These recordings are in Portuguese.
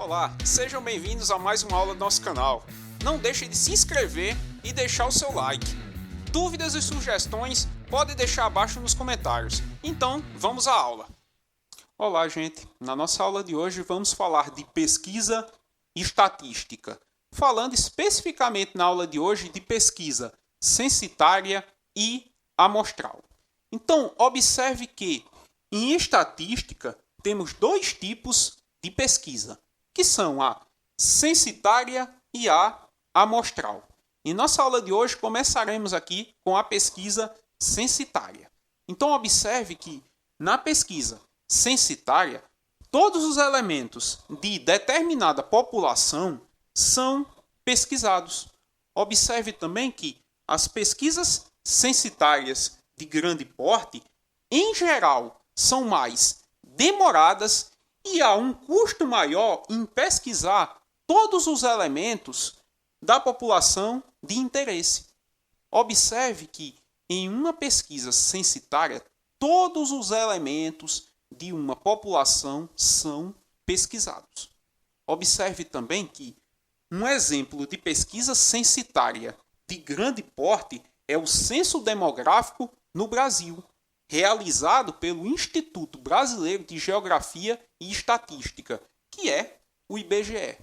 Olá, sejam bem-vindos a mais uma aula do nosso canal. Não deixe de se inscrever e deixar o seu like. Dúvidas e sugestões pode deixar abaixo nos comentários. Então, vamos à aula. Olá, gente. Na nossa aula de hoje vamos falar de pesquisa e estatística. Falando especificamente na aula de hoje de pesquisa censitária e amostral. Então, observe que em estatística temos dois tipos de pesquisa, que são a censitária e a amostral. Em nossa aula de hoje começaremos aqui com a pesquisa censitária. Então, observe que na pesquisa censitária, todos os elementos de determinada população são pesquisados. Observe também que as pesquisas censitárias de grande porte, em geral, são mais demoradas e há um custo maior em pesquisar todos os elementos da população de interesse. Observe que em uma pesquisa censitária, todos os elementos de uma população são pesquisados. Observe também que um exemplo de pesquisa censitária de grande porte é o Censo Demográfico no Brasil, realizado pelo Instituto Brasileiro de Geografia e Estatística, que é o IBGE.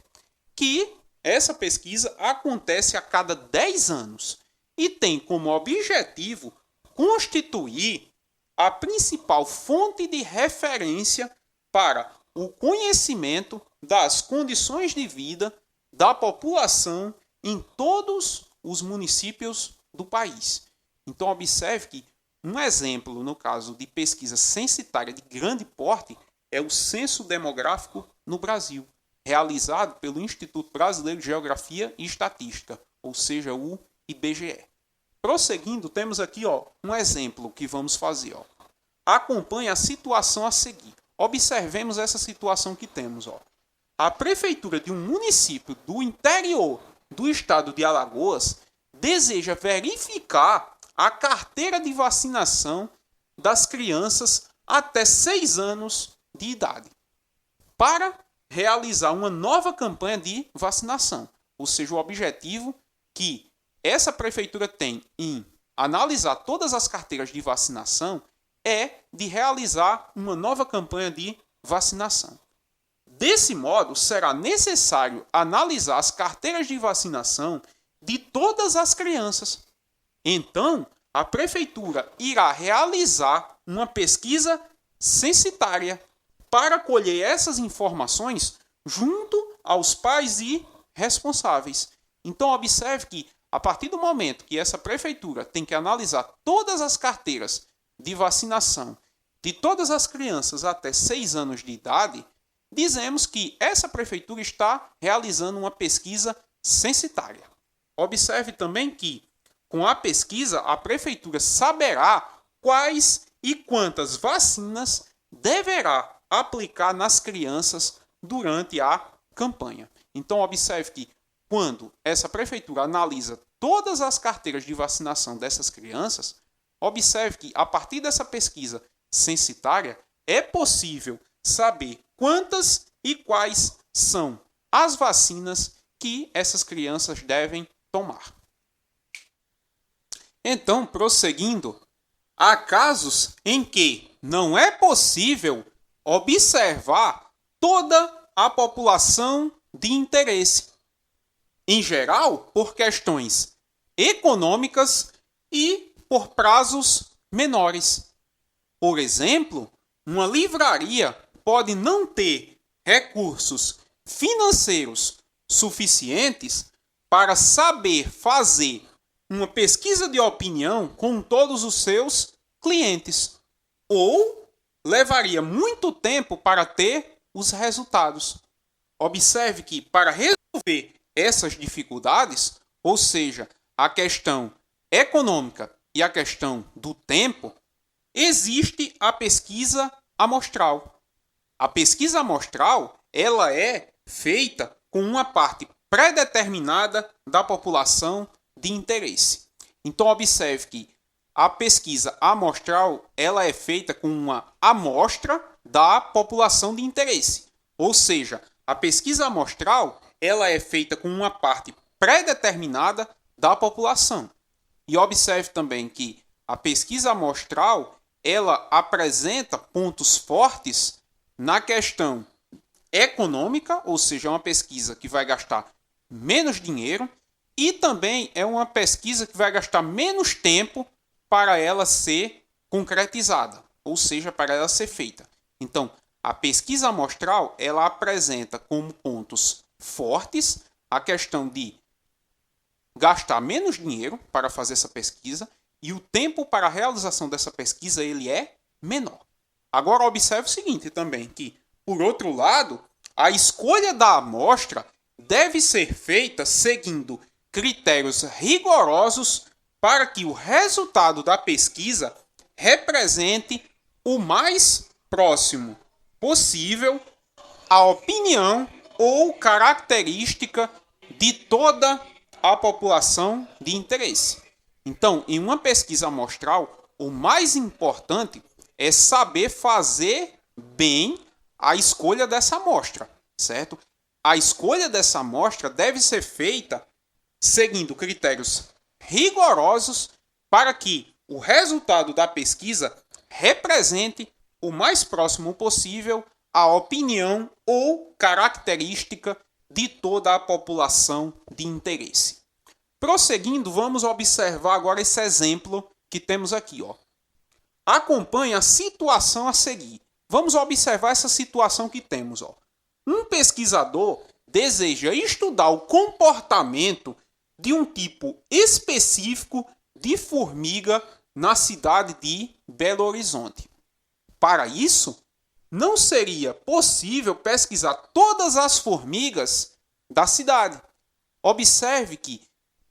Que essa pesquisa acontece a cada 10 anos e tem como objetivo constituir a principal fonte de referência para o conhecimento das condições de vida da população em todos os municípios do país. Então, observe que um exemplo, no caso de pesquisa censitária de grande porte, é o Censo Demográfico no Brasil, realizado pelo Instituto Brasileiro de Geografia e Estatística, ou seja, o IBGE. Prosseguindo, temos aqui um exemplo que vamos fazer. Acompanhe a situação a seguir. Observemos essa situação que temos. A prefeitura de um município do interior do estado de Alagoas deseja verificar a carteira de vacinação das crianças até 6 anos de idade para realizar uma nova campanha de vacinação. Ou seja, o objetivo que essa prefeitura tem em analisar todas as carteiras de vacinação é de realizar uma nova campanha de vacinação. Desse modo, será necessário analisar as carteiras de vacinação de todas as crianças. Então, a prefeitura irá realizar uma pesquisa censitária para colher essas informações junto aos pais e responsáveis. Então, observe que, a partir do momento que essa prefeitura tem que analisar todas as carteiras de vacinação de todas as crianças até 6 anos de idade, dizemos que essa prefeitura está realizando uma pesquisa censitária. Observe também que, com a pesquisa, a prefeitura saberá quais e quantas vacinas deverá aplicar nas crianças durante a campanha. Então, observe que, quando essa prefeitura analisa todas as carteiras de vacinação dessas crianças, observe que, a partir dessa pesquisa censitária, é possível saber quantas e quais são as vacinas que essas crianças devem tomar. Então, prosseguindo, há casos em que não é possível observar toda a população de interesse, em geral, por questões econômicas e por prazos menores. Por exemplo, uma livraria pode não ter recursos financeiros suficientes para saber fazer uma pesquisa de opinião com todos os seus clientes, ou levaria muito tempo para ter os resultados. Observe que, para resolver essas dificuldades, ou seja, a questão econômica e a questão do tempo, existe a pesquisa amostral. A pesquisa amostral, ela é feita com uma parte pré-determinada da população de interesse. Então, observe que a pesquisa amostral, ela é feita com uma amostra da população de interesse. Ou seja, a pesquisa amostral ela é feita com uma parte pré-determinada da população. E observe também que a pesquisa amostral ela apresenta pontos fortes na questão econômica, ou seja, é uma pesquisa que vai gastar menos dinheiro, e também é uma pesquisa que vai gastar menos tempo para ela ser concretizada, ou seja, para ela ser feita. Então, a pesquisa amostral ela apresenta como pontos fortes a questão de gastar menos dinheiro para fazer essa pesquisa e o tempo para a realização dessa pesquisa ele é menor. Agora observe o seguinte também, que por outro lado, a escolha da amostra deve ser feita seguindo critérios rigorosos para que o resultado da pesquisa represente o mais próximo possível a opinião ou característica de toda a população de interesse. Então, em uma pesquisa amostral, o mais importante é saber fazer bem a escolha dessa amostra, certo? A escolha dessa amostra deve ser feita seguindo critérios rigorosos para que o resultado da pesquisa represente o mais próximo possível a opinião ou característica de toda a população de interesse. Prosseguindo, vamos observar agora esse exemplo que temos aqui. Acompanhe a situação a seguir. Vamos observar essa situação que temos. Um pesquisador deseja estudar o comportamento de um tipo específico de formiga na cidade de Belo Horizonte. Para isso, não seria possível pesquisar todas as formigas da cidade. Observe que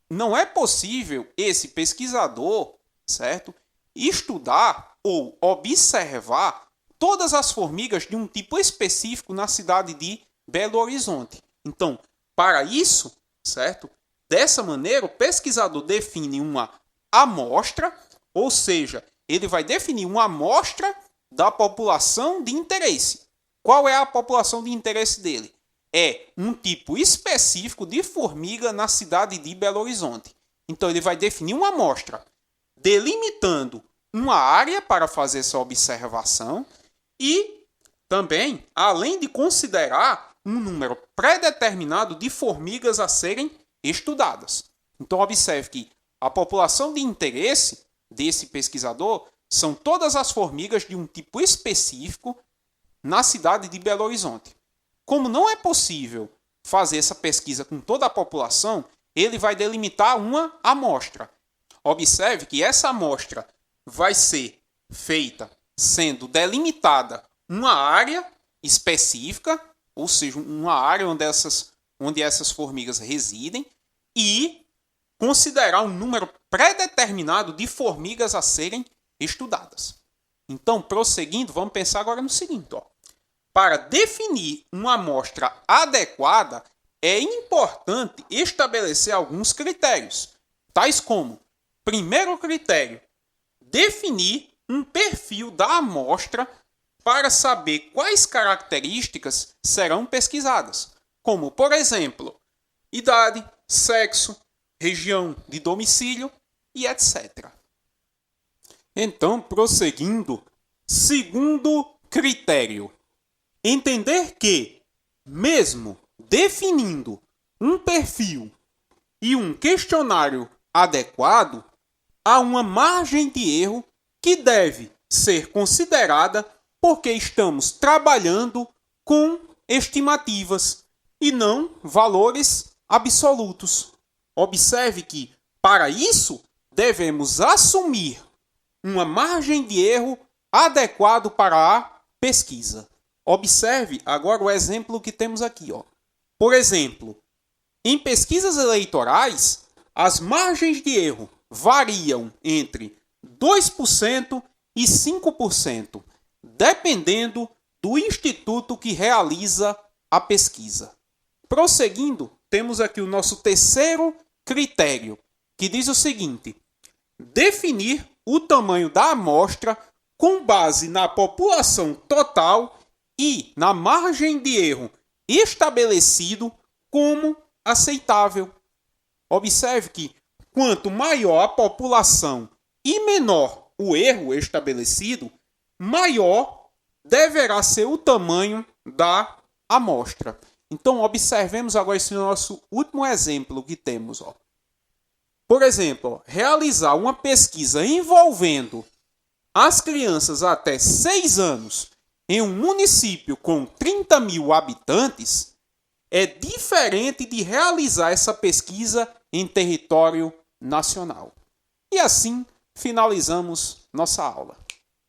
não é possível esse pesquisador, certo, estudar ou observar todas as formigas de um tipo específico na cidade de Belo Horizonte. Então, para isso, certo, dessa maneira, o pesquisador define uma amostra, ou seja, ele vai definir uma amostra da população de interesse. Qual é a população de interesse dele? É um tipo específico de formiga na cidade de Belo Horizonte. Então, ele vai definir uma amostra, delimitando uma área para fazer essa observação e também, além de considerar um número pré-determinado de formigas a serem estudadas. Então, observe que a população de interesse desse pesquisador são todas as formigas de um tipo específico na cidade de Belo Horizonte. Como não é possível fazer essa pesquisa com toda a população, ele vai delimitar uma amostra. Observe que essa amostra vai ser feita sendo delimitada uma área específica, ou seja, uma área onde essas formigas residem, e considerar um número pré-determinado de formigas a serem estudadas. Então, prosseguindo, vamos pensar agora no seguinte. Para definir uma amostra adequada, é importante estabelecer alguns critérios, tais como: primeiro critério, definir um perfil da amostra para saber quais características serão pesquisadas, como, por exemplo, idade, sexo, região de domicílio e etc. Então, prosseguindo, segundo critério, entender que, mesmo definindo um perfil e um questionário adequado, há uma margem de erro que deve ser considerada porque estamos trabalhando com estimativas e não valores absolutos. Observe que, para isso, devemos assumir uma margem de erro adequado para a pesquisa. Observe agora o exemplo que temos aqui. Por exemplo, em pesquisas eleitorais, as margens de erro variam entre 2% e 5%, dependendo do instituto que realiza a pesquisa. Prosseguindo, temos aqui o nosso terceiro critério, que diz o seguinte: definir o tamanho da amostra com base na população total e na margem de erro estabelecido como aceitável. Observe que quanto maior a população e menor o erro estabelecido, maior deverá ser o tamanho da amostra. Então, observemos agora esse nosso último exemplo que temos. Por exemplo, realizar uma pesquisa envolvendo as crianças até 6 anos em um município com 30 mil habitantes é diferente de realizar essa pesquisa em território nacional. E assim finalizamos nossa aula.